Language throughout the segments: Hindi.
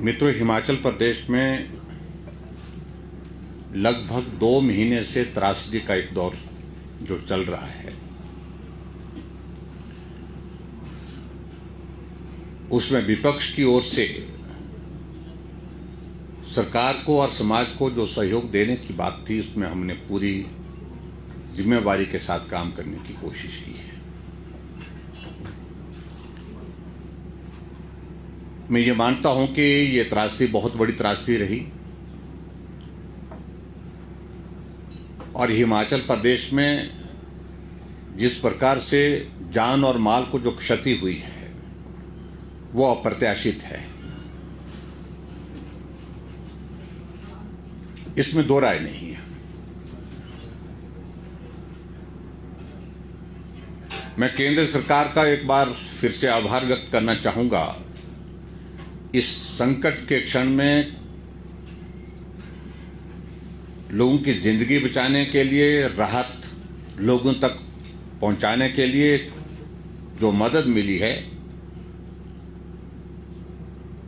मित्रों, हिमाचल प्रदेश में लगभग 2 महीने से त्रासदी का एक दौर जो चल रहा है, उसमें विपक्ष की ओर से सरकार को और समाज को जो सहयोग देने की बात थी, उसमें हमने पूरी जिम्मेवारी के साथ काम करने की कोशिश की है। मैं ये मानता हूं कि ये त्रासदी बहुत बड़ी त्रासदी रही और हिमाचल प्रदेश में जिस प्रकार से जान और माल को जो क्षति हुई है वो अप्रत्याशित है, इसमें दो राय नहीं है। मैं केंद्र सरकार का एक बार फिर से आभार व्यक्त करना चाहूंगा। इस संकट के क्षण में लोगों की जिंदगी बचाने के लिए, राहत लोगों तक पहुंचाने के लिए जो मदद मिली है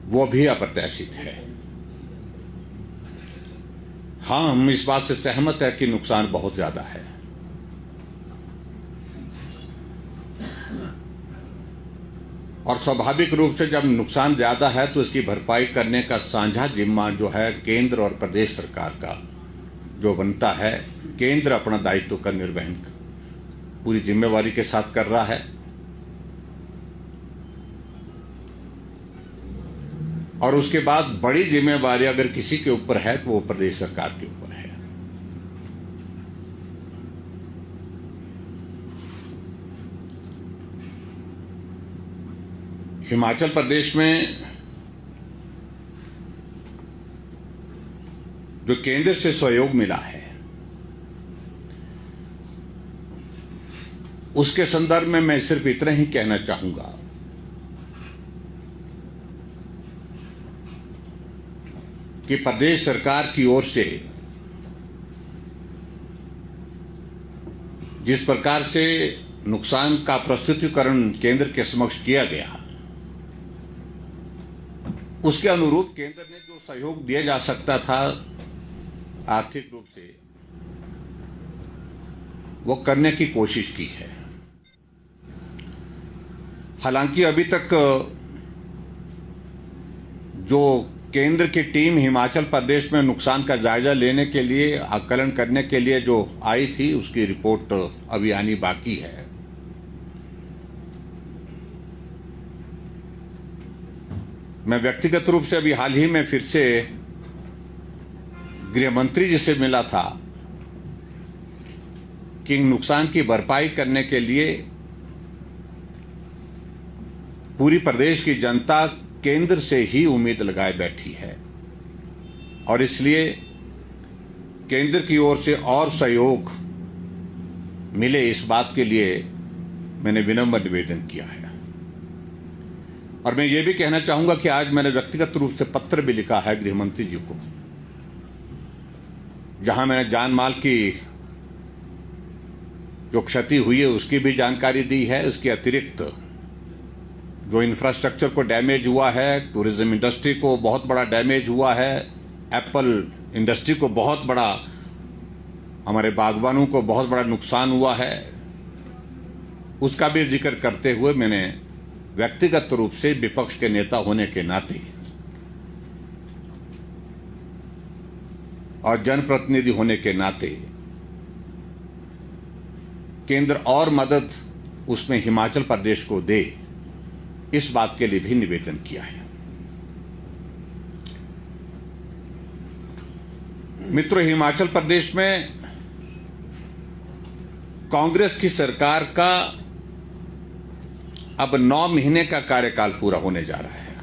वो भी अप्रत्याशित है। हाँ, हम इस बात से सहमत है कि नुकसान बहुत ज्यादा है, और स्वाभाविक रूप से जब नुकसान ज्यादा है तो इसकी भरपाई करने का साझा जिम्मा जो है केंद्र और प्रदेश सरकार का जो बनता है, केंद्र अपना दायित्व का निर्वहन पूरी जिम्मेवारी के साथ कर रहा है और उसके बाद बड़ी जिम्मेवारी अगर किसी के ऊपर है तो वो प्रदेश सरकार के ऊपर है। हिमाचल प्रदेश में जो केंद्र से सहयोग मिला है उसके संदर्भ में मैं सिर्फ इतना ही कहना चाहूंगा कि प्रदेश सरकार की ओर से जिस प्रकार से नुकसान का प्रस्तुतिकरण केंद्र के समक्ष किया गया, उसके अनुरूप केंद्र ने जो सहयोग दिया जा सकता था आर्थिक रूप से, वो करने की कोशिश की है। हालांकि अभी तक जो केंद्र की टीम हिमाचल प्रदेश में नुकसान का जायजा लेने के लिए, आकलन करने के लिए जो आई थी, उसकी रिपोर्ट अभी आनी बाकी है। मैं व्यक्तिगत रूप से अभी हाल ही में फिर से गृह मंत्री जी से मिला था कि नुकसान की भरपाई करने के लिए पूरी प्रदेश की जनता केंद्र से ही उम्मीद लगाए बैठी है और इसलिए केंद्र की ओर से और सहयोग मिले, इस बात के लिए मैंने विनम्र निवेदन किया है। और मैं ये भी कहना चाहूंगा कि आज मैंने व्यक्तिगत रूप से पत्र भी लिखा है गृह मंत्री जी को, जहां मैंने जान माल की जो क्षति हुई है उसकी भी जानकारी दी है। इसके अतिरिक्त जो इंफ्रास्ट्रक्चर को डैमेज हुआ है, टूरिज्म इंडस्ट्री को बहुत बड़ा डैमेज हुआ है, एप्पल इंडस्ट्री को बहुत बड़ा, हमारे बागवानों को बहुत बड़ा नुकसान हुआ है, उसका भी जिक्र करते हुए मैंने व्यक्तिगत रूप से विपक्ष के नेता होने के नाते और जनप्रतिनिधि होने के नाते केंद्र और मदद उसमें हिमाचल प्रदेश को दे, इस बात के लिए भी निवेदन किया है। मित्रों, हिमाचल प्रदेश में कांग्रेस की सरकार का अब 9 महीने का कार्यकाल पूरा होने जा रहा है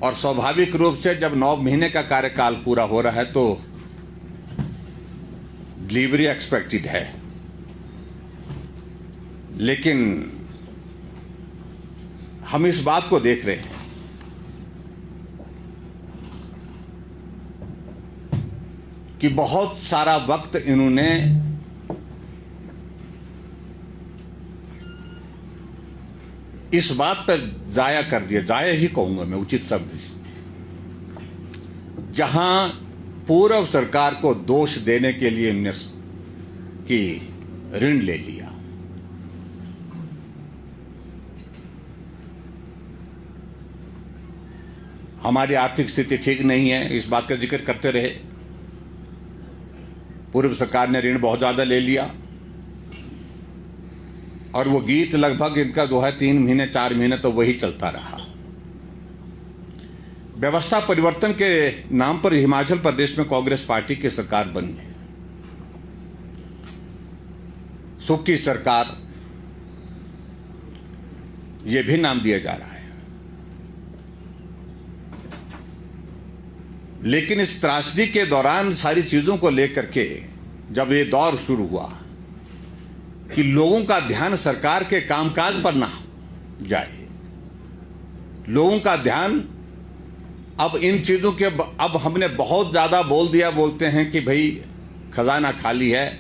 और स्वाभाविक रूप से जब 9 महीने का कार्यकाल पूरा हो रहा है तो डिलीवरी एक्सपेक्टेड है, लेकिन हम इस बात को देख रहे हैं कि बहुत सारा वक्त इन्होंने इस बात पर जाया कर दिया, जाया ही कहूंगा मैं उचित शब्द, जहां पूर्व सरकार को दोष देने के लिए हमने कि ऋण ले लिया। हमारी आर्थिक स्थिति ठीक नहीं है, इस बात का जिक्र करते रहे। पूर्व सरकार ने ऋण बहुत ज्यादा ले लिया और वो गीत लगभग इनका जो है 3 महीने 4 महीने तो वही चलता रहा। व्यवस्था परिवर्तन के नाम पर हिमाचल प्रदेश में कांग्रेस पार्टी की सरकार बनी है। सुख की सरकार यह भी नाम दिया जा रहा है। लेकिन इस त्रासदी के दौरान सारी चीजों को लेकर के जब ये दौर शुरू हुआ कि लोगों का ध्यान सरकार के कामकाज पर ना जाए, लोगों का ध्यान अब इन चीजों के, अब हमने बहुत ज्यादा बोल दिया, बोलते हैं कि भाई खजाना खाली है,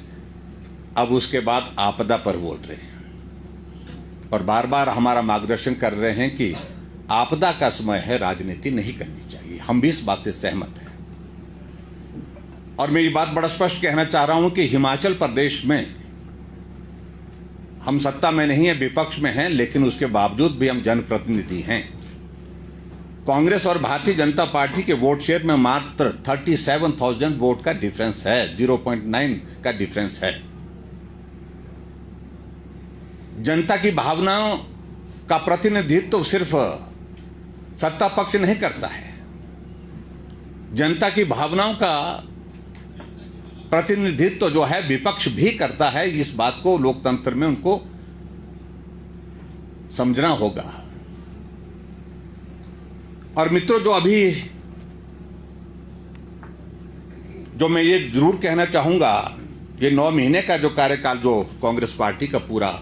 अब उसके बाद आपदा पर बोल रहे हैं और बार बार हमारा मार्गदर्शन कर रहे हैं कि आपदा का समय है, राजनीति नहीं करनी चाहिए। हम भी इस बात से सहमत हैं और मैं ये बात बड़ा स्पष्ट कहना चाह रहा हूं कि हिमाचल प्रदेश में हम सत्ता में नहीं है, विपक्ष में हैं, लेकिन उसके बावजूद भी हम जनप्रतिनिधि हैं। कांग्रेस और भारतीय जनता पार्टी के वोट शेयर में मात्र 37,000 वोट का डिफरेंस है, 0.9 का डिफरेंस है। जनता की भावनाओं का प्रतिनिधित्व तो सिर्फ सत्ता पक्ष नहीं करता है, जनता की भावनाओं का प्रतिनिधित्व तो जो है विपक्ष भी करता है। इस बात को लोकतंत्र में उनको समझना होगा। और मित्रों, जो मैं ये जरूर कहना चाहूंगा, ये 9 महीने का जो कार्यकाल जो कांग्रेस पार्टी का पूरा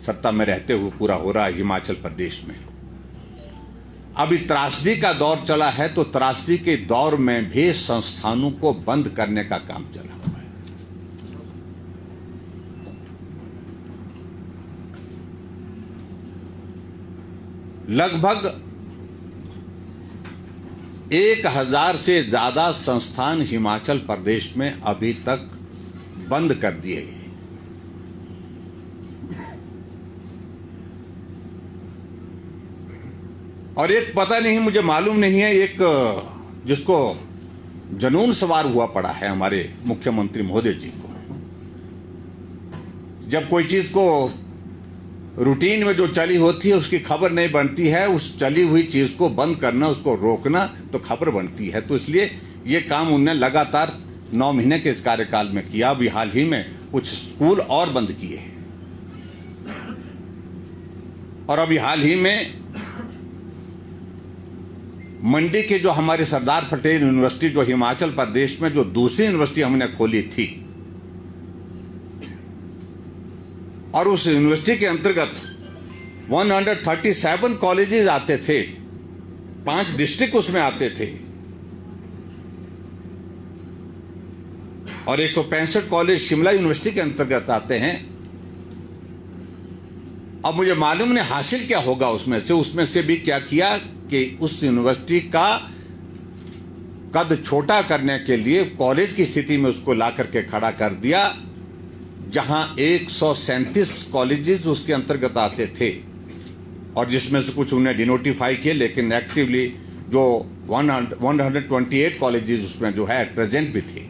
सत्ता में रहते हुए पूरा हो रहा है हिमाचल प्रदेश में, अभी त्रासदी का दौर चला है, तो त्रासदी के दौर में भी संस्थानों को बंद करने का काम चला हुआ है। लगभग 1000 से ज्यादा संस्थान हिमाचल प्रदेश में अभी तक बंद कर दिए गए। और एक पता नहीं, मुझे मालूम नहीं है, एक जिसको जुनून सवार हुआ पड़ा है हमारे मुख्यमंत्री महोदय जी को, जब कोई चीज को रूटीन में जो चली होती है उसकी खबर नहीं बनती है, उस चली हुई चीज को बंद करना, उसको रोकना तो खबर बनती है। तो इसलिए ये काम उन्होंने लगातार 9 महीने के इस कार्यकाल में किया। अभी हाल ही में कुछ स्कूल और बंद किए हैं और अभी हाल ही में मंडी के जो हमारे सरदार पटेल यूनिवर्सिटी जो हिमाचल प्रदेश में जो दूसरी यूनिवर्सिटी हमने खोली थी, और उस यूनिवर्सिटी के अंतर्गत 137 कॉलेजेस आते थे, 5 डिस्ट्रिक्ट उसमें आते थे और 165 कॉलेज शिमला यूनिवर्सिटी के अंतर्गत आते हैं। अब मुझे मालूम नहीं हासिल क्या होगा उसमें से भी क्या किया कि उस यूनिवर्सिटी का कद छोटा करने के लिए कॉलेज की स्थिति में उसको ला करके खड़ा कर दिया, जहां 137 कॉलेजेस उसके अंतर्गत आते थे और जिसमें से कुछ उन्हें डिनोटिफाई किए, लेकिन एक्टिवली जो 128 कॉलेजेस उसमें जो है प्रेजेंट भी थे,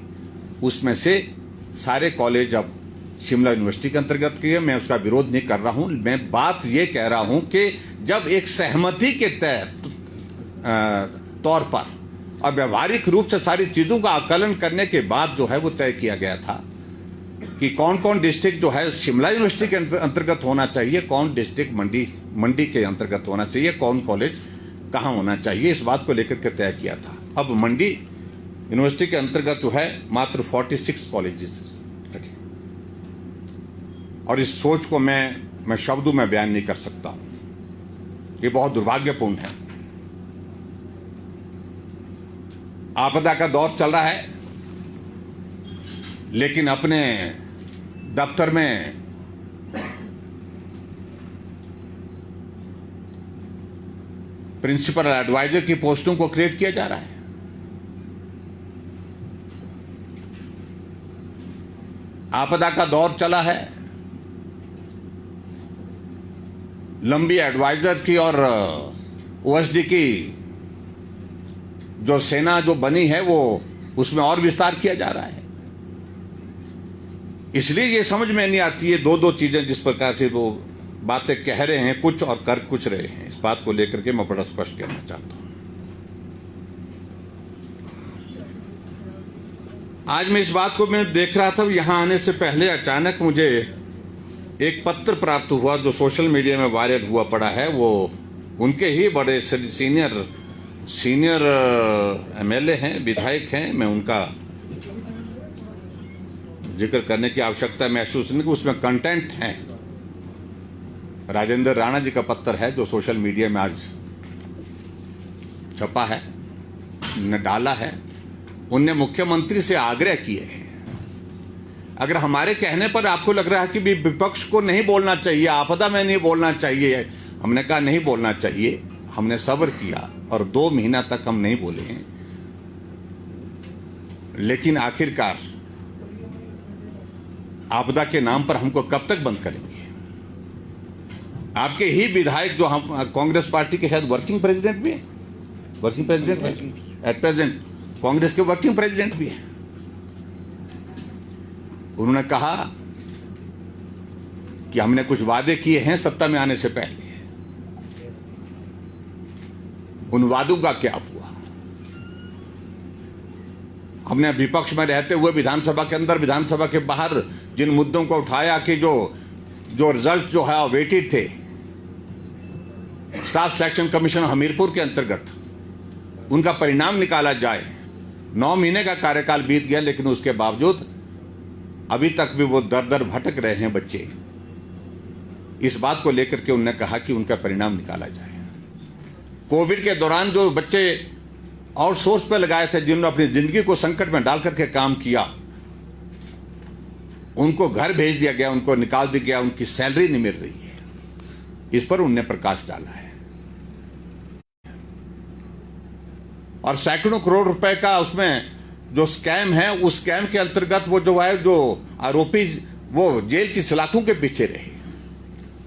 उसमें से सारे कॉलेज अब शिमला यूनिवर्सिटी के अंतर्गत किए। मैं उसका विरोध नहीं कर रहा हूं, मैं बात ये कह रहा हूं कि जब एक सहमति के तौर पर और व्यवहारिक रूप से सारी चीजों का आकलन करने के बाद जो है वो तय किया गया था कि कौन कौन डिस्ट्रिक्ट जो है शिमला यूनिवर्सिटी के अंतर्गत होना चाहिए, कौन डिस्ट्रिक्ट मंडी के अंतर्गत होना चाहिए, कौन कॉलेज कहाँ होना चाहिए, इस बात को लेकर के तय किया था। अब मंडी यूनिवर्सिटी के अंतर्गत जो है मात्र 46 कॉलेजेस रखे और इस सोच को मैं शब्दों में बयान नहीं कर सकता हूं। ये बहुत दुर्भाग्यपूर्ण है। आपदा का दौर चल रहा है, लेकिन अपने दफ्तर में प्रिंसिपल एडवाइजर की पोस्टों को क्रिएट किया जा रहा है। आपदा का दौर चला है, लंबी एडवाइजर की और ओएसडी की जो सेना जो बनी है वो उसमें और विस्तार किया जा रहा है। इसलिए ये समझ में नहीं आती है दो चीजें जिस प्रकार से वो बातें कह रहे हैं कुछ और कर कुछ रहे हैं। इस बात को लेकर के मैं बड़ा स्पष्ट कहना चाहता हूं। आज मैं इस बात को मैं देख रहा था, यहां आने से पहले अचानक मुझे एक पत्र प्राप्त हुआ जो सोशल मीडिया में वायरल हुआ पड़ा है। वो उनके ही बड़े सीनियर एमएलए हैं, विधायक हैं। मैं उनका जिक्र करने की आवश्यकता महसूस नहीं कि उसमें कंटेंट है। राजेंद्र राणा जी का पत्र है जो सोशल मीडिया में आज छपा है, ने डाला है। उनने मुख्यमंत्री से आग्रह किए हैं, अगर हमारे कहने पर आपको लग रहा है कि विपक्ष को नहीं बोलना चाहिए, आपदा में नहीं बोलना चाहिए, हमने कहा नहीं बोलना चाहिए। हमने सब्र किया और 2 महीना तक हम नहीं बोले हैं, लेकिन आखिरकार आपदा के नाम पर हमको कब तक बंद करेंगे? आपके ही विधायक जो हम कांग्रेस पार्टी के शायद वर्किंग प्रेसिडेंट भी हैं, वर्किंग प्रेसिडेंट है एट प्रेजेंट, कांग्रेस के वर्किंग प्रेसिडेंट भी हैं। उन्होंने कहा कि हमने कुछ वादे किए हैं सत्ता में आने से पहले, उन वादों का क्या हुआ? हमने विपक्ष में रहते हुए विधानसभा के अंदर, विधानसभा के बाहर जिन मुद्दों को उठाया कि जो रिजल्ट जो है वेटेड थे, स्टाफ सिलेक्शन कमीशन हमीरपुर के अंतर्गत उनका परिणाम निकाला जाए। 9 महीने का कार्यकाल बीत गया, लेकिन उसके बावजूद अभी तक भी वो दर भटक रहे हैं बच्चे। इस बात को लेकर के उन्होंने कहा कि उनका परिणाम निकाला जाए। कोविड के दौरान जो बच्चे और सोर्स पे लगाए थे, जिन्होंने अपनी जिंदगी को संकट में डाल करके काम किया, उनको घर भेज दिया गया, उनको निकाल दिया गया, उनकी सैलरी नहीं मिल रही है। इस पर उन्होंने प्रकाश डाला है। और सैकड़ों करोड़ रुपए का उसमें जो स्कैम है, उस स्कैम के अंतर्गत वो जो है, जो आरोपी वो जेल की सलाखों के पीछे रहे।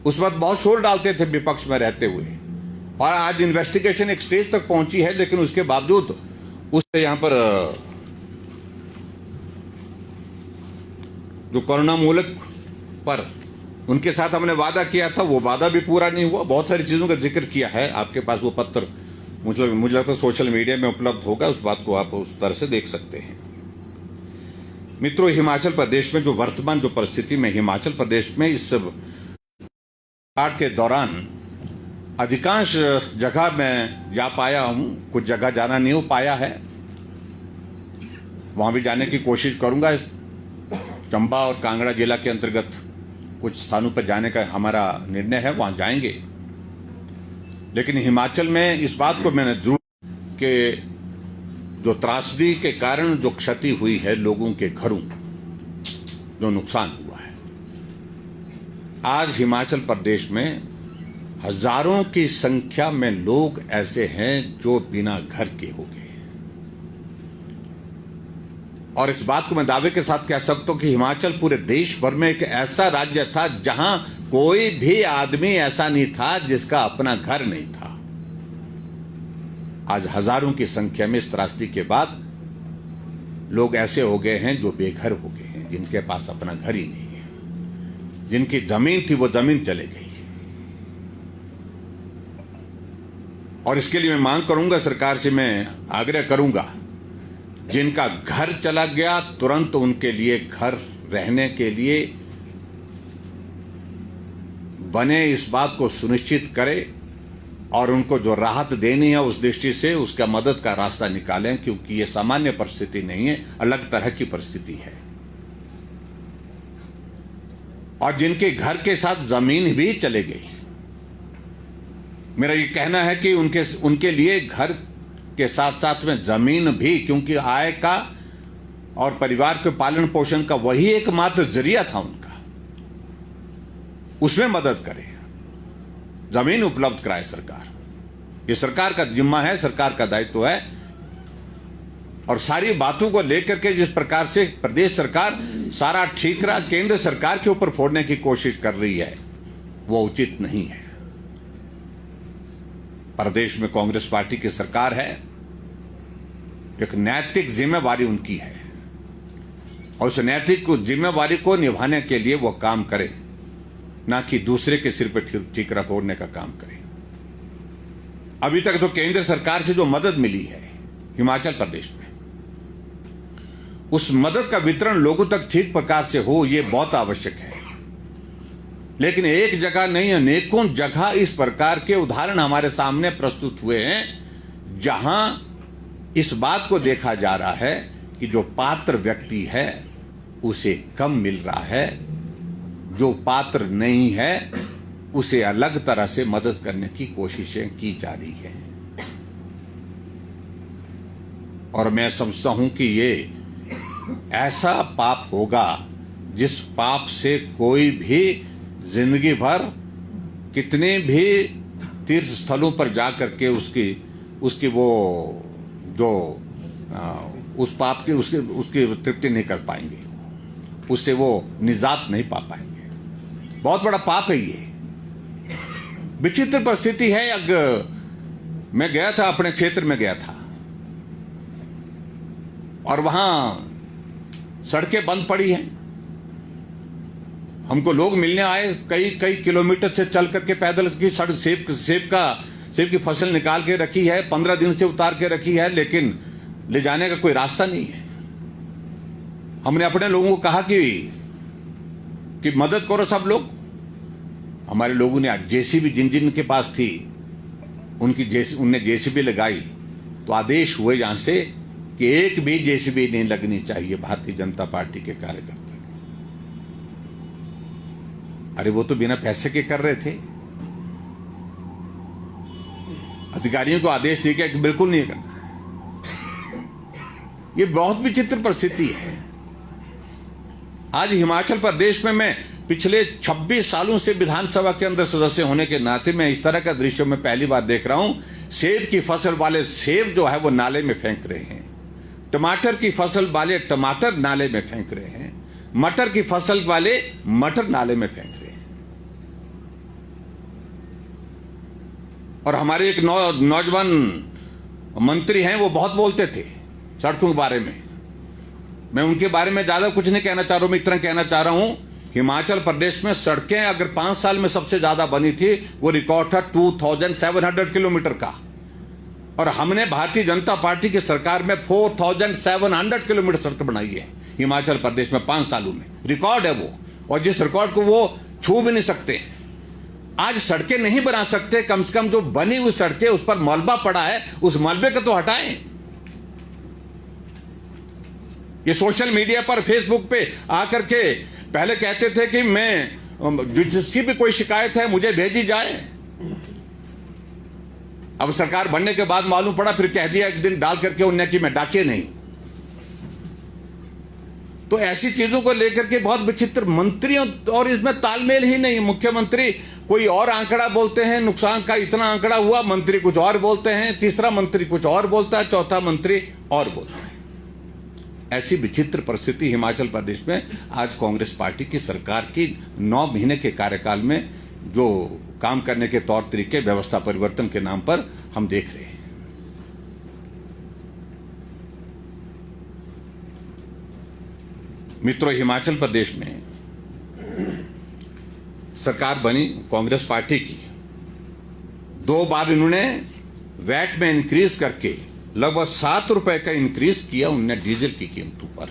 उस वक्त बहुत शोर डालते थे विपक्ष में रहते हुए, और आज इन्वेस्टिगेशन एक स्टेज तक पहुंची है, लेकिन उसके बावजूद उससे यहां पर जो करुणा मूलक पर उनके साथ हमने वादा किया था, वो वादा भी पूरा नहीं हुआ। बहुत सारी चीजों का जिक्र किया है। आपके पास वो पत्र मुझे लगता है सोशल मीडिया में उपलब्ध होगा, उस बात को आप उस तरह से देख सकते हैं। मित्रों, हिमाचल प्रदेश में जो वर्तमान जो परिस्थिति में हिमाचल प्रदेश में इस काट के दौरान अधिकांश जगह मैं जा पाया हूं, कुछ जगह जाना नहीं हो पाया है, वहां भी जाने की कोशिश करूंगा। चंबा और कांगड़ा जिला के अंतर्गत कुछ स्थानों पर जाने का हमारा निर्णय है, वहां जाएंगे। लेकिन हिमाचल में इस बात को मैंने जरूर कि जो त्रासदी के कारण जो क्षति हुई है, लोगों के घरों जो नुकसान हुआ है, आज हिमाचल प्रदेश में हजारों की संख्या में लोग ऐसे हैं जो बिना घर के हो गए। और इस बात को मैं दावे के साथ कह सकता हूं कि हिमाचल पूरे देश भर में एक ऐसा राज्य था जहां कोई भी आदमी ऐसा नहीं था जिसका अपना घर नहीं था। आज हजारों की संख्या में इस त्रासदी के बाद लोग ऐसे हो गए हैं जो बेघर हो गए हैं, जिनके पास अपना घर ही नहीं है, जिनकी जमीन थी वो जमीन चले गई। और इसके लिए मैं मांग करूंगा, सरकार से मैं आग्रह करूंगा, जिनका घर चला गया तुरंत उनके लिए घर रहने के लिए बने, इस बात को सुनिश्चित करें और उनको जो राहत देनी है उस दृष्टि से उसका मदद का रास्ता निकालें, क्योंकि ये सामान्य परिस्थिति नहीं है, अलग तरह की परिस्थिति है। और जिनके घर के साथ जमीन भी चले गई, मेरा ये कहना है कि उनके लिए घर के साथ साथ में जमीन भी, क्योंकि आय का और परिवार के पालन पोषण का वही एकमात्र जरिया था उनका, उसमें मदद करें, जमीन उपलब्ध कराए सरकार। ये सरकार का जिम्मा है, सरकार का दायित्व है। और सारी बातों को लेकर के जिस प्रकार से प्रदेश सरकार सारा ठीकरा केंद्र सरकार के ऊपर फोड़ने की कोशिश कर रही है, वो उचित नहीं है। प्रदेश में कांग्रेस पार्टी की सरकार है, एक नैतिक जिम्मेवारी उनकी है और उस नैतिक जिम्मेवारी को निभाने के लिए वो काम करे, ना कि दूसरे के सिर पर ठीकरा फोड़ने का काम करे। अभी तक जो केंद्र सरकार से जो मदद मिली है हिमाचल प्रदेश में, उस मदद का वितरण लोगों तक ठीक प्रकार से हो, यह बहुत आवश्यक है। लेकिन एक जगह नहीं, अनेकों जगह इस प्रकार के उदाहरण हमारे सामने प्रस्तुत हुए हैं जहां इस बात को देखा जा रहा है कि जो पात्र व्यक्ति है उसे कम मिल रहा है, जो पात्र नहीं है उसे अलग तरह से मदद करने की कोशिशें की जा रही हैं। और मैं समझता हूं कि ये ऐसा पाप होगा जिस पाप से कोई भी जिंदगी भर कितने भी तीर्थ स्थलों पर जाकर के उसकी वो जो उस पाप की उसकी तृप्ति नहीं कर पाएंगे, उससे वो निजात नहीं पा पाएंगे। बहुत बड़ा पाप है ये। विचित्र परिस्थिति है। अगर मैं गया था, अपने क्षेत्र में गया था और वहां सड़कें बंद पड़ी हैं। हमको लोग मिलने आए, कई किलोमीटर से चल करके पैदल की सड़क सेब की फसल निकाल के रखी है, 15 दिन से उतार के रखी है, लेकिन ले जाने का कोई रास्ता नहीं है। हमने अपने लोगों को कहा कि मदद करो सब लोग। हमारे लोगों ने जेसीबी जिन के पास थी उनने जेसीबी लगाई, तो आदेश हुए यहां से कि एक भी जेसीबी नहीं लगनी चाहिए भारतीय जनता पार्टी के कार्यकर्ता। अरे वो तो बिना पैसे के कर रहे थे। अधिकारियों को आदेश दिया गया कि बिल्कुल नहीं करना है। ये बहुत विचित्र परिस्थिति है। आज हिमाचल प्रदेश में मैं पिछले 26 सालों से विधानसभा के अंदर सदस्य होने के नाते मैं इस तरह का दृश्य में पहली बार देख रहा हूं। सेब की फसल वाले सेब जो है वो नाले में फेंक रहे हैं, टमाटर की फसल वाले टमाटर नाले में फेंक रहे हैं, मटर की फसल वाले मटर नाले में फेंक रहे हैं। और हमारे एक नौजवान मंत्री हैं, वो बहुत बोलते थे सड़कों के बारे में। मैं उनके बारे में ज्यादा कुछ नहीं कहना चाह रहा हूं। मैं इतना कहना चाह रहा हूं, हिमाचल प्रदेश में सड़कें अगर 5 साल में सबसे ज्यादा बनी थी, वो रिकॉर्ड था 2700 किलोमीटर का। और हमने भारतीय जनता पार्टी की सरकार में 4700 किलोमीटर सड़क बनाई है हिमाचल प्रदेश में 5 सालों में। रिकॉर्ड है वो, और जिस रिकॉर्ड को वो छू भी नहीं सकते। आज सड़कें नहीं बना सकते, कम से कम जो बनी हुई सड़कें उस पर मलबा पड़ा है, उस मलबे को तो हटाएं। ये सोशल मीडिया पर फेसबुक पे आकर के पहले कहते थे कि मैं जिसकी भी कोई शिकायत है मुझे भेजी जाए। अब सरकार बनने के बाद मालूम पड़ा, फिर कह दिया एक दिन डाल करके उन्हें कि मैं डाके नहीं। तो ऐसी चीजों को लेकर के बहुत विचित्र मंत्रियों, और इसमें तालमेल ही नहीं। मुख्यमंत्री कोई और आंकड़ा बोलते हैं, नुकसान का इतना आंकड़ा हुआ, मंत्री कुछ और बोलते हैं, तीसरा मंत्री कुछ और बोलता है, चौथा मंत्री और बोलता है। ऐसी विचित्र परिस्थिति हिमाचल प्रदेश में आज कांग्रेस पार्टी की सरकार की 9 महीने के कार्यकाल में जो काम करने के तौर तरीके व्यवस्था परिवर्तन के नाम पर हम देख रहे हैं। मित्रों, हिमाचल प्रदेश में सरकार बनी कांग्रेस पार्टी की। 2 बार इन्होंने वैट में इंक्रीज करके लगभग 7 रुपए का इंक्रीज किया उन्होंने डीजल की कीमतों पर।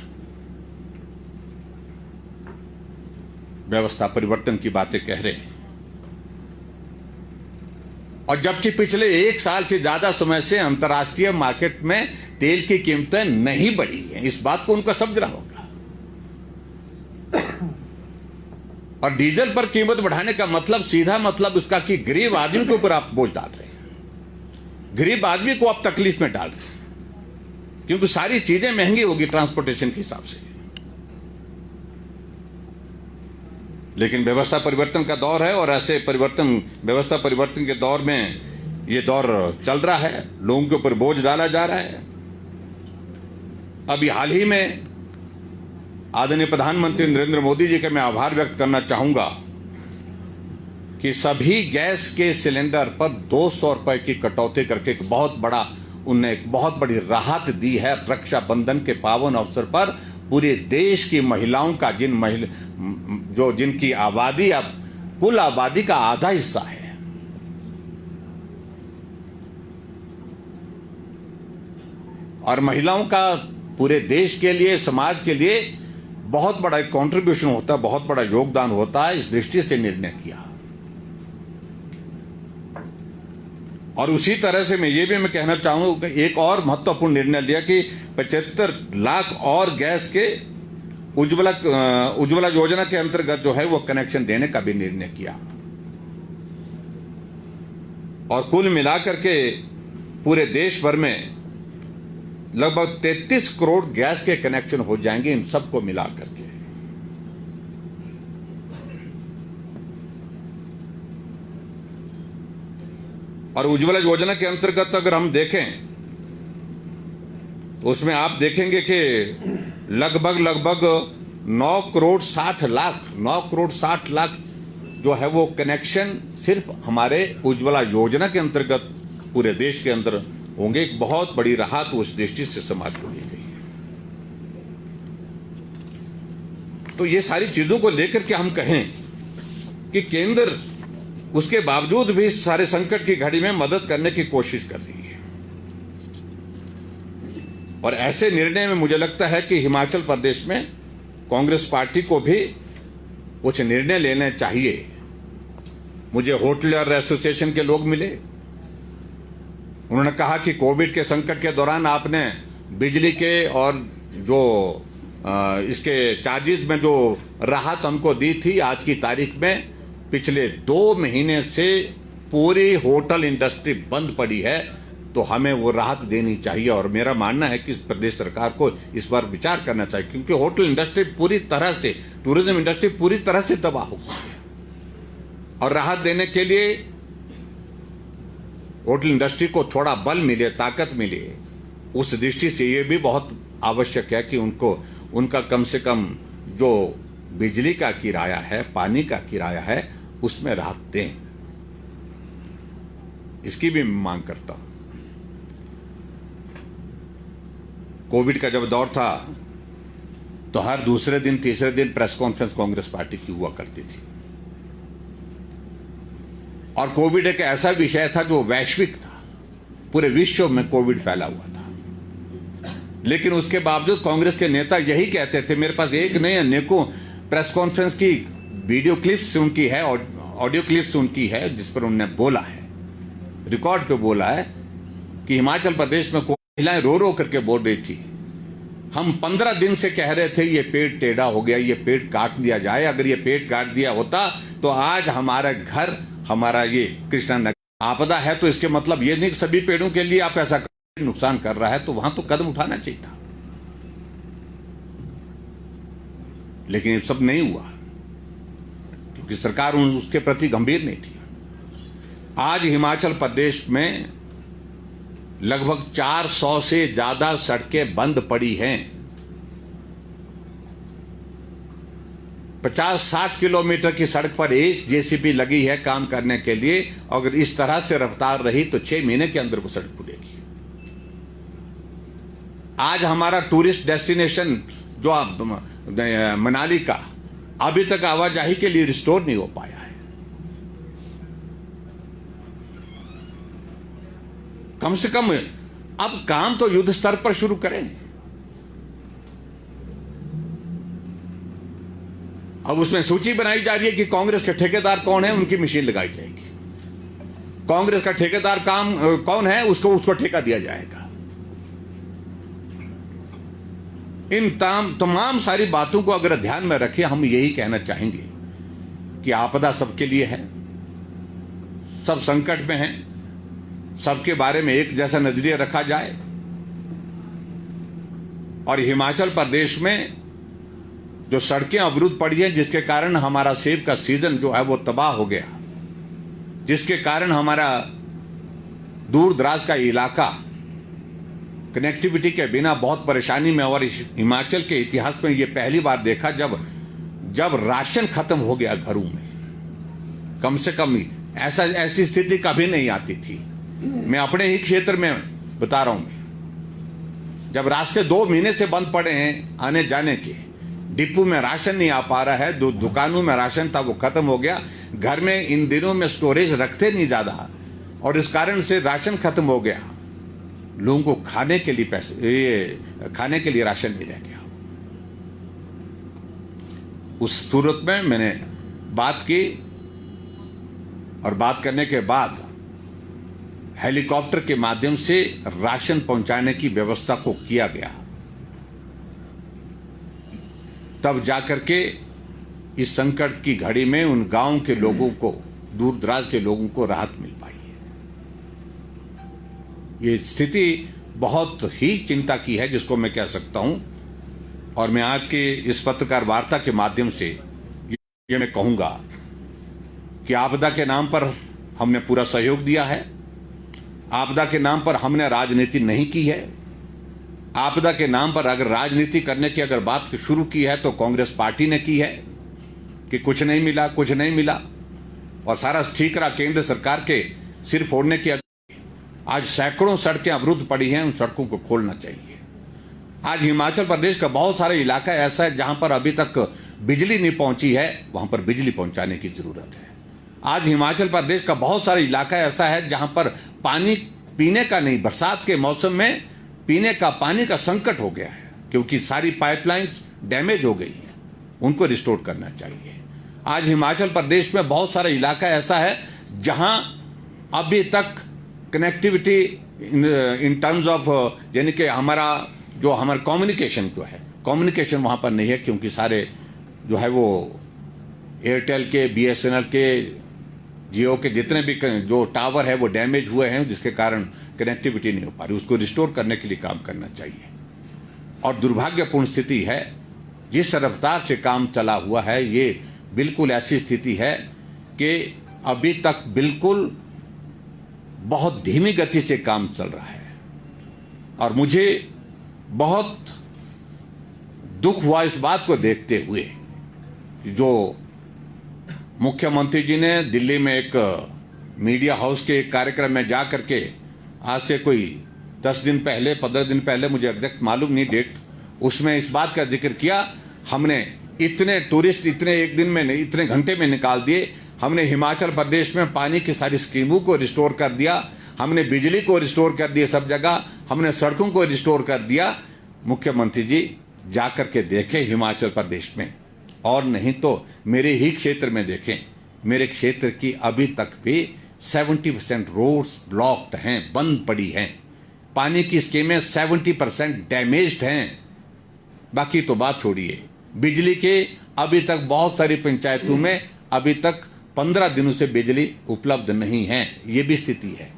व्यवस्था परिवर्तन की बातें कह रहे हैं, और जबकि पिछले 1 साल से ज्यादा समय से अंतर्राष्ट्रीय मार्केट में तेल की कीमतें नहीं बढ़ी हैं। इस बात को उनको समझना होगा। और डीजल पर कीमत बढ़ाने का मतलब, सीधा मतलब उसका कि गरीब आदमी के ऊपर आप बोझ डाल रहे हैं, गरीब आदमी को आप तकलीफ में डाल रहे हैं, क्योंकि सारी चीजें महंगी होगी ट्रांसपोर्टेशन के हिसाब से। लेकिन व्यवस्था परिवर्तन का दौर है, और ऐसे व्यवस्था परिवर्तन के दौर में ये दौर चल रहा है, लोगों के ऊपर बोझ डाला जा रहा है। अभी हाल ही में आदरणीय प्रधानमंत्री नरेंद्र मोदी जी का मैं आभार व्यक्त करना चाहूंगा कि सभी गैस के सिलेंडर पर 200 रुपए की कटौती करके उन्हें एक बहुत बड़ी राहत दी है। रक्षाबंधन के पावन अवसर पर पूरे देश की महिलाओं का जिनकी आबादी अब कुल आबादी का आधा हिस्सा है, और महिलाओं का पूरे देश के लिए, समाज के लिए बहुत बड़ा एक कंट्रीब्यूशन होता है, बहुत बड़ा योगदान होता है। इस दृष्टि से निर्णय किया। और उसी तरह से मैं कहना चाहूंगा कि एक और महत्वपूर्ण निर्णय लिया कि 75 लाख और गैस के उज्ज्वला योजना के अंतर्गत जो है वो कनेक्शन देने का भी निर्णय किया। और कुल मिलाकर के पूरे देश भर में लगभग 33 करोड़ गैस के कनेक्शन हो जाएंगे इन सबको मिलाकर के। और उज्ज्वला योजना के अंतर्गत अगर हम देखें तो उसमें आप देखेंगे कि लगभग 9 करोड़ 60 लाख जो है वो कनेक्शन सिर्फ हमारे उज्ज्वला योजना के अंतर्गत पूरे देश के अंदर होंगे। एक बहुत बड़ी राहत उस दृष्टि से समाज को दी गई है। तो ये सारी चीजों को लेकर के हम कहें कि केंद्र उसके बावजूद भी सारे संकट की घड़ी में मदद करने की कोशिश कर रही है। और ऐसे निर्णय में मुझे लगता है कि हिमाचल प्रदेश में कांग्रेस पार्टी को भी कुछ निर्णय लेने चाहिए। मुझे होटलर एसोसिएशन के लोग मिले, उन्होंने कहा कि कोविड के संकट के दौरान आपने बिजली के और जो इसके चार्जेस में जो राहत हमको दी थी, आज की तारीख में पिछले 2 महीने से पूरी होटल इंडस्ट्री बंद पड़ी है, तो हमें वो राहत देनी चाहिए। और मेरा मानना है कि प्रदेश सरकार को इस बार विचार करना चाहिए, क्योंकि होटल इंडस्ट्री पूरी तरह से, टूरिज्म इंडस्ट्री पूरी तरह से तबाह हो गई है। और राहत देने के लिए होटल इंडस्ट्री को थोड़ा बल मिले, ताकत मिले, उस दृष्टि से ये भी बहुत आवश्यक है कि उनका कम से कम जो बिजली का किराया है, पानी का किराया है, उसमें राहत दें। इसकी भी मांग करता हूं। कोविड का जब दौर था तो हर दूसरे दिन, तीसरे दिन प्रेस कॉन्फ्रेंस कांग्रेस पार्टी की हुआ करती थी। और कोविड एक ऐसा विषय था जो वैश्विक था, पूरे विश्व में कोविड फैला हुआ था। लेकिन उसके बावजूद कांग्रेस के नेता यही कहते थे, मेरे पास एक नहीं अनेकों प्रेस कॉन्फ्रेंस की वीडियो क्लिप्स उनकी है, ऑडियो क्लिप्स उनकी है, जिस पर उन्होंने बोला है, रिकॉर्ड पे बोला है कि हिमाचल प्रदेश में महिलाएं रो रो करके बोल रही थी, हम 15 दिन से कह रहे थे ये पेड़ टेढ़ा हो गया, ये पेड़ काट दिया जाए। अगर ये पेड़ काट दिया होता तो आज हमारा घर, हमारा ये कृष्णा नगर आपदा है, तो इसके मतलब ये नहीं कि सभी पेड़ों के लिए आप ऐसा नुकसान कर रहा है, तो वहां तो कदम उठाना चाहिए था। लेकिन ये सब नहीं हुआ, क्योंकि सरकार उसके प्रति गंभीर नहीं थी। आज हिमाचल प्रदेश में लगभग 400 से ज्यादा सड़कें बंद पड़ी हैं। 50-60 किलोमीटर की सड़क पर एक जेसीबी लगी है काम करने के लिए। अगर इस तरह से रफ्तार रही तो 6 महीने के अंदर वो सड़क खुलेगी। आज हमारा टूरिस्ट डेस्टिनेशन जो मनाली का अभी तक आवाजाही के लिए रिस्टोर नहीं हो पाया है। कम से कम अब काम तो युद्ध स्तर पर शुरू करें। अब उसमें सूची बनाई जा रही है कि कांग्रेस के ठेकेदार कौन है, उनकी मशीन लगाई जाएगी। कांग्रेस का ठेकेदार कौन है, उसको ठेका दिया जाएगा। इन तमाम सारी बातों को अगर ध्यान में रखें, हम यही कहना चाहेंगे कि आपदा सबके लिए है, सब संकट में हैं, सबके बारे में एक जैसा नजरिया रखा जाए। और हिमाचल प्रदेश में जो सड़कें अवरुद्ध पड़ी हैं, जिसके कारण हमारा सेब का सीजन जो है वो तबाह हो गया, जिसके कारण हमारा दूर दराज का इलाका कनेक्टिविटी के बिना बहुत परेशानी में, और हिमाचल के इतिहास में ये पहली बार देखा जब राशन खत्म हो गया घरों में। कम से कम ऐसी स्थिति कभी नहीं आती थी। मैं अपने ही क्षेत्र में बता रहा हूं, जब रास्ते 2 महीने से बंद पड़े हैं आने जाने के, डिपो में राशन नहीं आ पा रहा है, दुकानों में राशन था वो खत्म हो गया, घर में इन दिनों में स्टोरेज रखते नहीं ज्यादा, और इस कारण से राशन खत्म हो गया। लोगों को खाने के लिए राशन नहीं रह गया। उस सूरत में मैंने बात की, और बात करने के बाद हेलीकॉप्टर के माध्यम से राशन पहुंचाने की व्यवस्था को किया गया। तब जाकर के इस संकट की घड़ी में उन गांव के लोगों को, दूर दराज के लोगों को राहत मिल पाई है। ये स्थिति बहुत ही चिंता की है, जिसको मैं कह सकता हूं। और मैं आज के इस पत्रकार वार्ता के माध्यम से ये मैं कहूंगा कि आपदा के नाम पर हमने पूरा सहयोग दिया है। आपदा के नाम पर हमने राजनीति नहीं की है। आपदा के नाम पर अगर राजनीति करने की अगर बात शुरू की है तो कांग्रेस पार्टी ने की है कि कुछ नहीं मिला, कुछ नहीं मिला, और सारा ठीक रहा। केंद्र सरकार के सिर फोड़ने की आज सैकड़ों सड़कें अवरुद्ध पड़ी हैं, उन सड़कों को खोलना चाहिए। आज हिमाचल प्रदेश का बहुत सारा इलाका ऐसा है जहां पर अभी तक बिजली नहीं पहुंची है, वहां पर बिजली पहुंचाने की जरूरत है। आज हिमाचल प्रदेश का बहुत सारा इलाका ऐसा है जहां पर पानी पीने का नहीं, बरसात के मौसम में पीने का पानी का संकट हो गया है, क्योंकि सारी पाइपलाइंस डैमेज हो गई हैं, उनको रिस्टोर करना चाहिए। आज हिमाचल प्रदेश में बहुत सारा इलाका ऐसा है जहां अभी तक कनेक्टिविटी इन टर्म्स ऑफ, यानी कि हमारा कम्युनिकेशन जो है, कम्युनिकेशन वहां पर नहीं है, क्योंकि सारे जो है वो एयरटेल के, BSNL के, जियो के जितने भी जो टावर है वो डैमेज हुए हैं, जिसके कारण कनेक्टिविटी नहीं हो पा रही। उसको रिस्टोर करने के लिए काम करना चाहिए। और दुर्भाग्यपूर्ण स्थिति है, जिस रफ्तार से काम चला हुआ है, ये बिल्कुल ऐसी स्थिति है कि अभी तक बिल्कुल बहुत धीमी गति से काम चल रहा है। और मुझे बहुत दुख हुआ इस बात को देखते हुए, जो मुख्यमंत्री जी ने दिल्ली में एक मीडिया हाउस के एक कार्यक्रम में जा करके, आज से कोई 10 दिन पहले, 15 दिन पहले, मुझे एग्जैक्ट मालूम नहीं डेट, उसमें इस बात का जिक्र किया, हमने इतने टूरिस्ट इतने एक दिन में नहीं, इतने घंटे में निकाल दिए, हमने हिमाचल प्रदेश में पानी की सारी स्कीमों को रिस्टोर कर दिया, हमने बिजली को रिस्टोर कर दिया, सब जगह हमने सड़कों को रिस्टोर कर दिया। मुख्यमंत्री जी जाकर के देखें हिमाचल प्रदेश में, और नहीं तो मेरे ही क्षेत्र में देखें। मेरे क्षेत्र की अभी तक भी 70% रोड्स ब्लॉक्ड हैं, बंद पड़ी हैं। पानी की स्कीमें 70% डैमेज्ड हैं। बाकी तो बात छोड़िए, बिजली के अभी तक बहुत सारी पंचायतों में अभी तक 15 दिनों से बिजली उपलब्ध नहीं है। ये भी स्थिति है।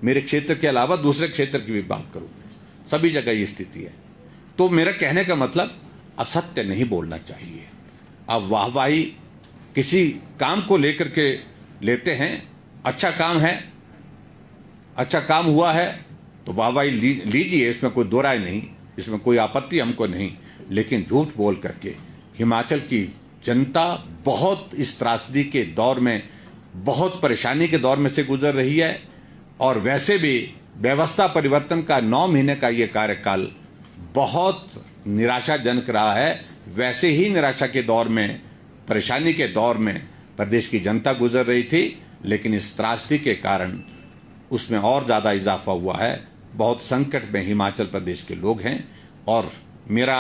मेरे क्षेत्र के अलावा दूसरे क्षेत्र की भी बात करूं मैं, सभी जगह ये स्थिति है। तो मेरा कहने का मतलब, असत्य नहीं बोलना चाहिए। अब वाहवाही किसी काम को लेकर के लेते हैं, अच्छा काम है, अच्छा काम हुआ है तो वाहवाही लीजिए, इसमें कोई दो राय नहीं, इसमें कोई आपत्ति हमको नहीं। लेकिन झूठ बोल करके हिमाचल की जनता बहुत इस त्रासदी के दौर में, बहुत परेशानी के दौर में से गुजर रही है। और वैसे भी व्यवस्था परिवर्तन का 9 महीने का ये कार्यकाल बहुत निराशाजनक रहा है। वैसे ही निराशा के दौर में, परेशानी के दौर में प्रदेश की जनता गुजर रही थी, लेकिन इस त्रासदी के कारण उसमें और ज़्यादा इजाफा हुआ है। बहुत संकट में हिमाचल प्रदेश के लोग हैं। और मेरा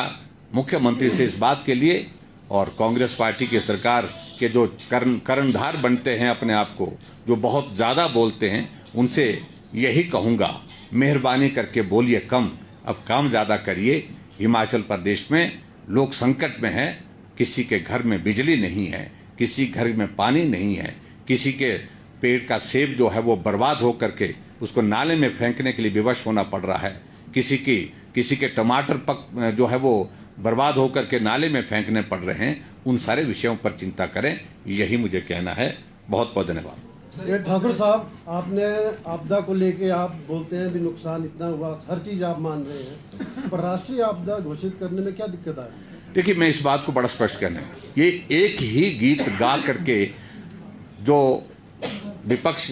मुख्यमंत्री से इस बात के लिए, और कांग्रेस पार्टी की सरकार के जो कर्णधार बनते हैं अपने आप को, जो बहुत ज़्यादा बोलते हैं, उनसे यही कहूँगा, मेहरबानी करके बोलिए कम, अब काम ज़्यादा करिए। हिमाचल प्रदेश में लोग संकट में हैं। किसी के घर में बिजली नहीं है, किसी घर में पानी नहीं है, किसी के पेड़ का सेब जो है वो बर्बाद हो करके उसको नाले में फेंकने के लिए विवश होना पड़ रहा है। किसी के टमाटर जो है वो बर्बाद होकर के नाले में फेंकने पड़ रहे हैं। उन सारे विषयों पर चिंता करें, यही मुझे कहना है। बहुत बहुत धन्यवाद। ये ठाकुर साहब, आपने आपदा को लेके आप बोलते हैं भी नुकसान इतना हुआ, हर चीज़ आप मान रहे हैं, पर राष्ट्रीय आपदा घोषित करने में क्या दिक्कत आ रही है? देखिए, मैं इस बात को बड़ा स्पष्ट कहना है, ये एक ही गीत गा करके जो विपक्ष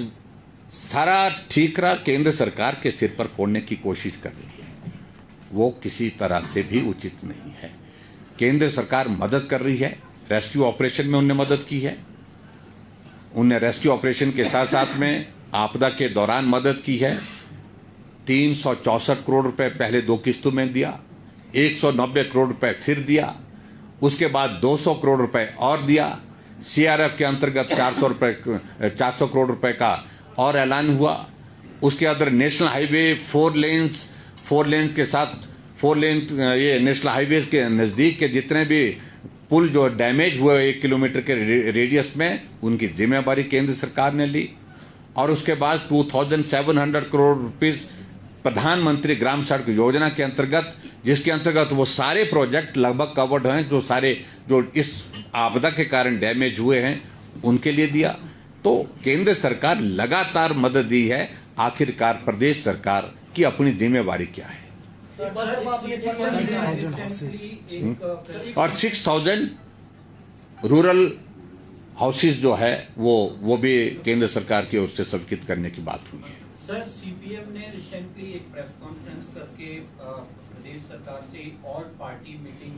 सारा ठीकरा केंद्र सरकार के सिर पर फोड़ने की कोशिश कर रही है, वो किसी तरह से भी उचित नहीं है। केंद्र सरकार मदद कर रही है, रेस्क्यू ऑपरेशन में उनने मदद की है, उनने रेस्क्यू ऑपरेशन के साथ साथ में आपदा के दौरान मदद की है। 364 करोड़ रुपए पहले 2 किस्तों में दिया, 190 करोड़ रुपए फिर दिया, उसके बाद 200 करोड़ रुपए और दिया। सीआरएफ के अंतर्गत 400 करोड़ रुपए का और ऐलान हुआ। उसके अंदर नेशनल हाईवे 4 लेन्स के साथ 4 लेन ये नेशनल हाईवे के नज़दीक के जितने भी पुल जो डैमेज हुए 1 किलोमीटर के रेडियस में, उनकी जिम्मेवारी केंद्र सरकार ने ली। और उसके बाद 2700 करोड़ रुपीस प्रधानमंत्री ग्राम सड़क योजना के अंतर्गत, जिसके अंतर्गत वो सारे प्रोजेक्ट लगभग कवर्ड हैं जो इस आपदा के कारण डैमेज हुए हैं, उनके लिए दिया। तो केंद्र सरकार लगातार मदद दी है। आखिरकार प्रदेश सरकार की अपनी जिम्मेवारी क्या है? और 6000 रूरल हाउसेस जो है वो भी केंद्र सरकार की ओर से स्वीकृत करने की बात हुई है। सर, सीपीएम ने रिसेंटली एक प्रेस कॉन्फ्रेंस करके प्रदेश सरकार से ऑल पार्टी मीटिंग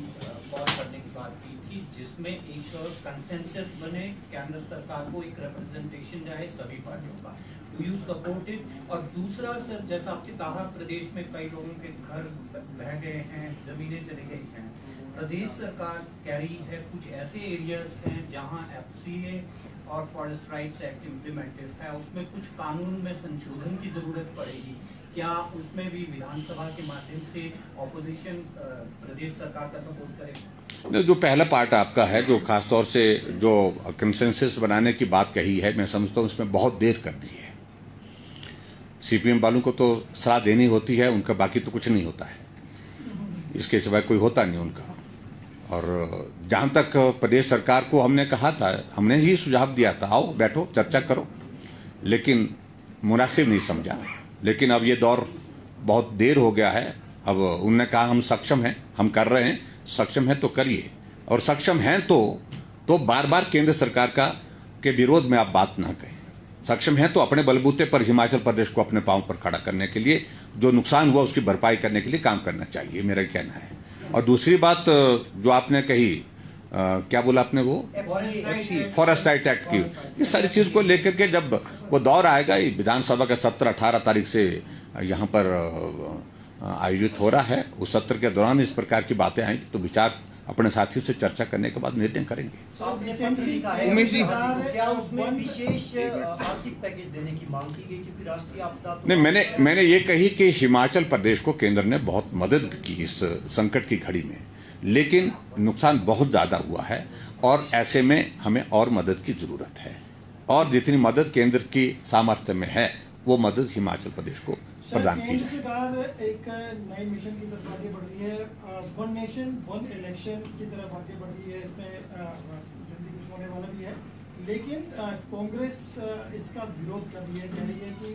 कॉल करने की बात की थी, जिसमें एक कंसेंसस बने, केंद्र सरकार को एक रिप्रेजेंटेशन जाए सभी पार्टियों का। Do you support it? और दूसरा सर, जैसा आपने कहा प्रदेश में कई लोगों के घर बह गए हैं, जमीनें चली गई हैं, प्रदेश सरकार कह रही है कुछ ऐसे एरियाज हैं जहां एफसीए और फॉरेस्ट राइट्स एक्ट इम्प्लीमेंटेड है, उसमें कुछ कानून में संशोधन की जरूरत पड़ेगी। क्या उसमें भी विधानसभा के माध्यम से ऑपोजिशन प्रदेश सरकार का सपोर्ट करेगी? जो पहला पार्ट आपका है, जो खासतौर से जो कंसेंसस बनाने की बात कही है, मैं समझता हूँ उसमें बहुत देर कर दी है। सीपीएम वालों को तो सलाह देनी होती है, उनका बाकी तो कुछ नहीं होता है, इसके सिवाय कोई होता नहीं उनका। और जहाँ तक प्रदेश सरकार को हमने कहा था, हमने ही सुझाव दिया था, आओ बैठो चर्चा करो, लेकिन मुनासिब नहीं समझा। लेकिन अब ये दौर बहुत देर हो गया है। अब उन्होंने कहा हम सक्षम हैं, हम कर रहे हैं, सक्षम हैं तो करिए, और सक्षम हैं तो बार बार केंद्र सरकार के विरोध में आप बात ना कहें। सक्षम हैं तो अपने बलबूते पर हिमाचल प्रदेश को अपने पांव पर खड़ा करने के लिए, जो नुकसान हुआ उसकी भरपाई करने के लिए काम करना चाहिए, मेरा कहना है। और दूसरी बात जो आपने कही, क्या बोला आपने, वो फॉरेस्ट राइट एक्ट की, ये सारी चीज को लेकर के जब वो दौर आएगा, ये विधानसभा का सत्र 18 तारीख से यहाँ पर आयोजित हो रहा है, उस सत्र के दौरान इस प्रकार की बातें आएंगी तो विचार अपने साथियों से चर्चा करने के बाद निर्णय करेंगे। उमेश जी, क्या उसमें विशेष आर्थिक पैकेज देने की मांग की गई? क्योंकि राष्ट्रीय आपदा नहीं, मैंने ये कही कि हिमाचल प्रदेश को केंद्र ने बहुत मदद की इस संकट की घड़ी में, लेकिन नुकसान बहुत ज़्यादा हुआ है और ऐसे में हमें और मदद की ज़रूरत है, और जितनी मदद केंद्र की सामर्थ्य में है वो मदद हिमाचल प्रदेश को प्रदान की जाए। सरकार एक नए मिशन की तरफ आगे बढ़ रही है, वन नेशन वन इलेक्शन की तरफ आगे बढ़ रही है, इसमें जल्दी कुछ होने वाला भी है, लेकिन कांग्रेस इसका विरोध कर रही है, कह रही है कि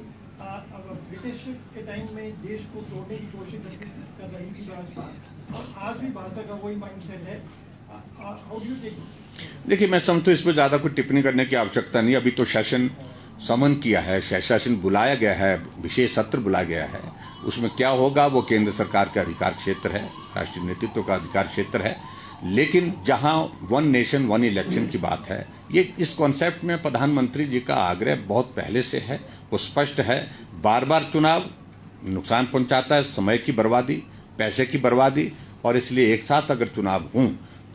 ब्रिटिश के टाइम में देश को तोड़ने की कोशिश कर रही थी भाजपा, और आज भी भाजपा का वही माइंडसेट है। How do you take this? देखिए, मैं समझता हूँ इस पर ज़्यादा कोई टिप्पणी करने की आवश्यकता नहीं। अभी तो सेशन समन किया है, सेशन बुलाया गया है, विशेष सत्र बुलाया गया है, उसमें क्या होगा वो केंद्र सरकार का अधिकार क्षेत्र है, राष्ट्रीय नेतृत्व का अधिकार क्षेत्र है। लेकिन जहां वन नेशन वन इलेक्शन की बात है, ये इस कॉन्सेप्ट में प्रधानमंत्री जी का आग्रह बहुत पहले से है, वो स्पष्ट है। बार बार चुनाव नुकसान पहुंचाता है, समय की बर्बादी, पैसे की बर्बादी, और इसलिए एक साथ अगर चुनाव हों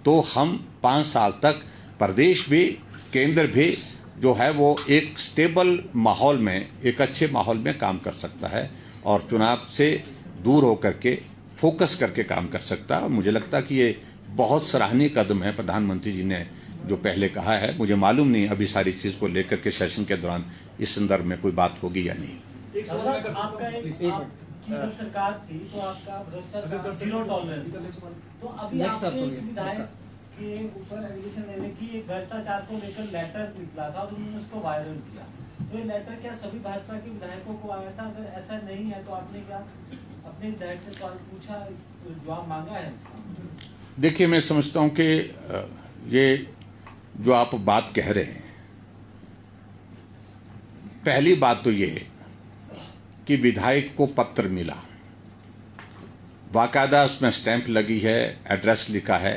तो हम 5 साल तक प्रदेश भी केंद्र भी जो है वो एक स्टेबल माहौल में, एक अच्छे माहौल में काम कर सकता है, और चुनाव से दूर होकर के फोकस करके काम कर सकता है। और मुझे लगता है कि ये बहुत सराहनीय कदम है प्रधानमंत्री जी ने जो पहले कहा है। मुझे मालूम नहीं अभी सारी चीज़ को लेकर के सेशन के दौरान इस संदर्भ में कोई बात होगी या नहीं। जब सरकार थी तो आपका जीरो टॉलरेंस, तो अभी आपके विधायक के ऊपर एलिगेशन लेने की एक भ्रष्टाचार को लेकर लेटर निकला था और उन्होंने उसको वायरल किया, तो ये लेटर क्या सभी भाजपा के विधायकों को आया था? अगर ऐसा नहीं है तो आपने क्या अपने विधायक से सवाल पूछा, जवाब मांगा है? देखिए, मैं समझता हूं कि ये जो आप बात कह रहे हैं, पहली बात तो ये है कि विधायक को पत्र मिला, बाकायदा उसमें स्टैंप लगी है, एड्रेस लिखा है,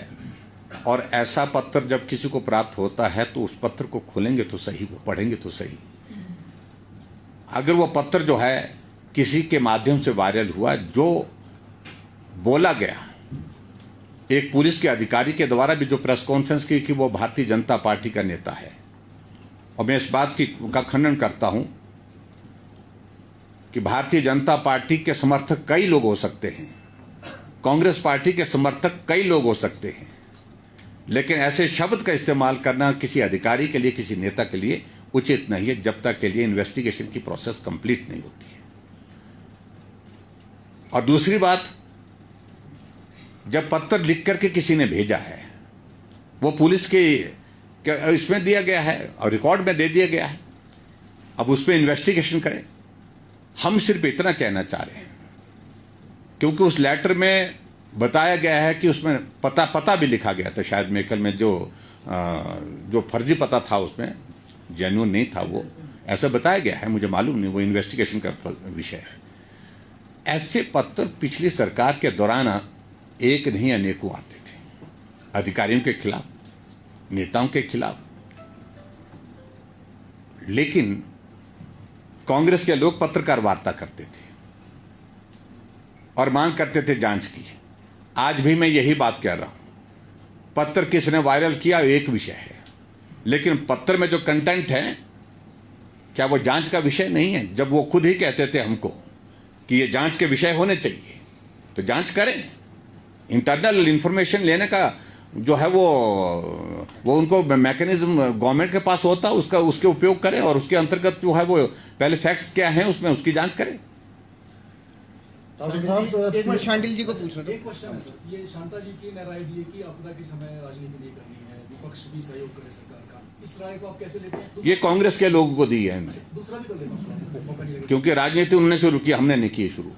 और ऐसा पत्र जब किसी को प्राप्त होता है तो उस पत्र को खोलेंगे तो सही, वो पढ़ेंगे तो सही। अगर वो पत्र जो है किसी के माध्यम से वायरल हुआ, जो बोला गया एक पुलिस के अधिकारी के द्वारा भी जो प्रेस कॉन्फ्रेंस की कि वो भारतीय जनता पार्टी का नेता है, और मैं इस बात का खंडन करता हूं कि भारतीय जनता पार्टी के समर्थक कई लोग हो सकते हैं, कांग्रेस पार्टी के समर्थक कई लोग हो सकते हैं, लेकिन ऐसे शब्द का इस्तेमाल करना किसी अधिकारी के लिए, किसी नेता के लिए उचित नहीं है, जब तक के लिए इन्वेस्टिगेशन की प्रोसेस कंप्लीट नहीं होती है। और दूसरी बात, जब पत्र लिख करके किसी ने भेजा है, वो पुलिस के इसमें दिया गया है और रिकॉर्ड में दे दिया गया है, अब उस पर इन्वेस्टिगेशन करें। हम सिर्फ इतना कहना चाह रहे हैं, क्योंकि उस लेटर में बताया गया है कि उसमें पता भी लिखा गया था, शायद मेकल में जो फर्जी पता था उसमें जेन्युइन नहीं था, वो ऐसा बताया गया है, मुझे मालूम नहीं, वो इन्वेस्टिगेशन का विषय है। ऐसे पत्र पिछली सरकार के दौरान एक नहीं अनेकों आते थे, अधिकारियों के खिलाफ, नेताओं के खिलाफ, लेकिन कांग्रेस के लोग पत्रकार वार्ता करते थे और मांग करते थे जांच की। आज भी मैं यही बात कह रहा हूं, पत्र किसने वायरल किया एक विषय है, लेकिन पत्र में जो कंटेंट है क्या वो जांच का विषय नहीं है? जब वो खुद ही कहते थे हमको कि ये जांच के विषय होने चाहिए, तो जांच करें। इंटरनल इंफॉर्मेशन लेने का जो है वो उनको मैकेनिज्म गवर्नमेंट के पास होता है, उसके उपयोग करें, और उसके अंतर्गत जो है वो पहले फैक्ट्स क्या हैं उसमें उसकी जांच करें। शांडिल जी को पूछ रहे थे। एक क्वेश्चन है सर, ये शांता जी की राय दी है कि आपदा के समय राजनीति नहीं करनी है, विपक्ष भी सहयोग करे सरकार का, इस राय को आप कैसे लेते हैं? ये कांग्रेस के लोगों को दी है, दूसरा भी कर लेता हूं, क्योंकि राजनीति उन्होंने शुरू की, हमने नहीं की शुरू।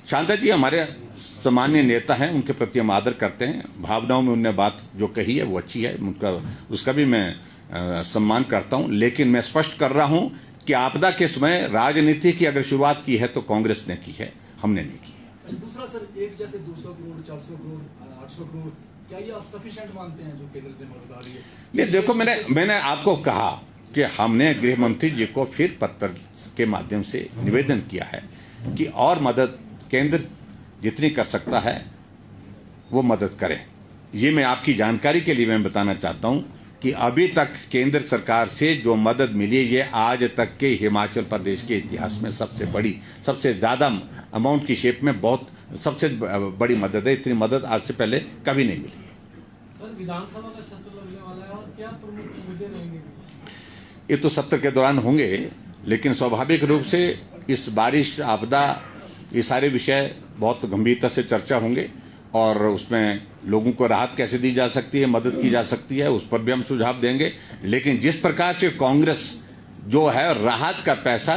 शांता जी हमारे सामान्य नेता हैं, उनके प्रति हम आदर करते हैं, भावनाओं में उन्होंने बात जो कही है वो अच्छी है, उसका भी मैं सम्मान करता हूं, लेकिन मैं स्पष्ट कर रहा हूं कि आपदा के समय राजनीति की अगर शुरुआत की है तो कांग्रेस ने की है, हमने नहीं की है। दूसरा सर, एक जैसे 200 करोड़ 400 करोड़ 800 करोड़, क्या ये आप सफिशिएंट मानते हैं जो केंद्र से मदद आ रही है? ये देखो, मैंने आपको कहा कि हमने गृह मंत्री जी को फिर पत्र के माध्यम से निवेदन किया है कि और मदद केंद्र जितनी कर सकता है वो मदद करें। ये मैं आपकी जानकारी के लिए मैं बताना चाहता हूं कि अभी तक केंद्र सरकार से जो मदद मिली, ये आज तक के हिमाचल प्रदेश के इतिहास में सबसे ज़्यादा अमाउंट की शेप में सबसे बड़ी मदद है। इतनी मदद आज से पहले कभी नहीं मिली है। सर, विधानसभा में सत्र लगने वाला है और क्या प्रमुख मुद्दे रहेंगे? ये तो सत्र के दौरान होंगे, लेकिन स्वाभाविक रूप से इस बारिश, आपदा, ये सारे विषय बहुत गंभीरता से चर्चा होंगे, और उसमें लोगों को राहत कैसे दी जा सकती है, मदद की जा सकती है, उस पर भी हम सुझाव देंगे। लेकिन जिस प्रकार से कांग्रेस जो है राहत का पैसा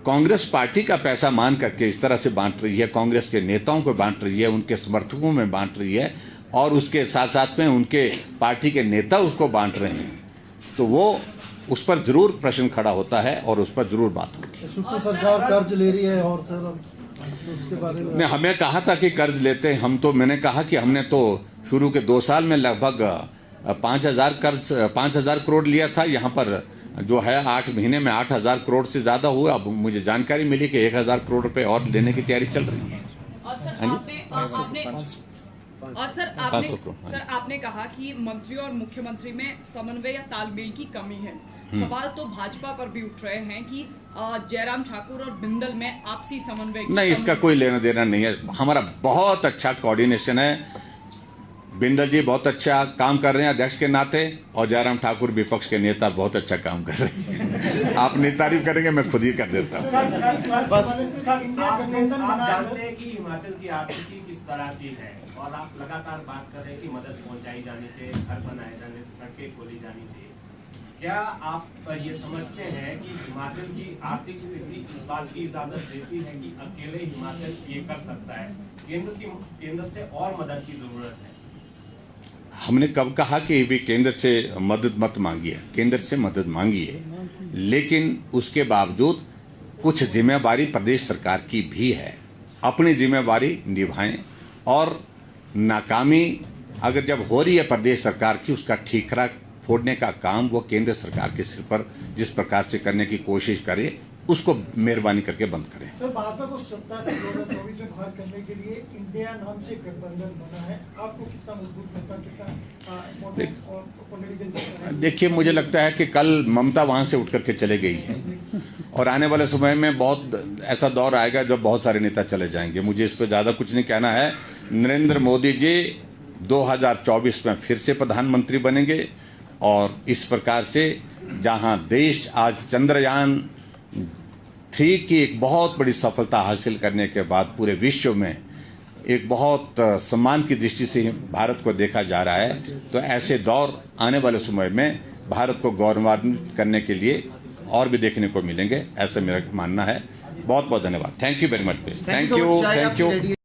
कांग्रेस पार्टी का पैसा मान करके इस तरह से बांट रही है, कांग्रेस के नेताओं को बांट रही है, उनके समर्थकों में बांट रही है, और उसके साथ साथ में उनके पार्टी के नेता उसको बांट रहे हैं, तो वो उस पर जरूर प्रश्न खड़ा होता है और उस पर जरूर बात होगी। सरकार कर्ज ले रही है, और सर उसके बारे में हमें कहा था कि कर्ज लेते हैं हम, तो मैंने कहा कि हमने तो शुरू के 2 साल में लगभग 5,000 करोड़ लिया था। यहाँ पर जो है 8 महीने में 8,000 करोड़ से ज्यादा हुआ। अब मुझे जानकारी मिली कि 1,000 करोड़ रुपए और लेने की तैयारी चल रही है। सर आपने कहा कि मंत्री और मुख्यमंत्री में समन्वय या तालमेल की कमी है। सवाल तो भाजपा पर भी उठ रहे हैं कि जयराम ठाकुर और बिंदल में आपसी समन्वय नहीं, इसका कोई लेना देना नहीं है। हमारा बहुत अच्छा कोऑर्डिनेशन है। बिंदल जी बहुत अच्छा काम कर रहे हैं अध्यक्ष के नाते, और जयराम ठाकुर विपक्ष के नेता बहुत अच्छा काम कर रहे हैं। आप नहीं तारीफ करेंगे, मैं खुद ही कर देता हूँ। आप जानते हैं कि हिमाचल की आर्थिकी किस तरह की है, और आप लगातार बात कर रहे हैं कि मदद पहुंचाई जानी चाहिए, घर बनाए जाने चाहिए, सड़कें खोली जानी चाहिए। क्या आप ये समझते हैं कि हिमाचल की आर्थिक स्थिति इस बात की इजाजत देती है कि अकेले हिमाचल ये कर सकता है, केंद्र से और मदद की जरूरत है? हमने कब कहा कि भी केंद्र से मदद मत मांगिए, केंद्र से मदद मांगिए, लेकिन उसके बावजूद कुछ जिम्मेवारी प्रदेश सरकार की भी है। अपनी जिम्मेवारी निभाएं और नाकामी अगर जब हो रही है प्रदेश सरकार की, उसका ठीकरा फोड़ने का काम वो केंद्र सरकार के सिर पर जिस प्रकार से करने की कोशिश करे, उसको मेहरबानी करके बंद करें। सर, भाजपा को सत्ता से 2024 में बाहर करने के लिए इंडिया नाम से गठबंधन बना है, आपको कितना मजबूत लगता है, कितना पॉलिटिकल? देखिए, मुझे लगता है कि कल ममता वहां से उठ करके चले गई है और आने वाले समय में बहुत ऐसा दौर आएगा जब बहुत सारे नेता चले जाएंगे। मुझे इस पर ज़्यादा कुछ नहीं कहना है। नरेंद्र मोदी जी 2024 में फिर से प्रधानमंत्री बनेंगे और इस प्रकार से जहां देश आज चंद्रयान 3 की एक बहुत बड़ी सफलता हासिल करने के बाद पूरे विश्व में एक बहुत सम्मान की दृष्टि से भारत को देखा जा रहा है, तो ऐसे दौर आने वाले समय में भारत को गौरवान्वित करने के लिए और भी देखने को मिलेंगे, ऐसा मेरा मानना है। बहुत बहुत धन्यवाद। Thank you very much. Thank you.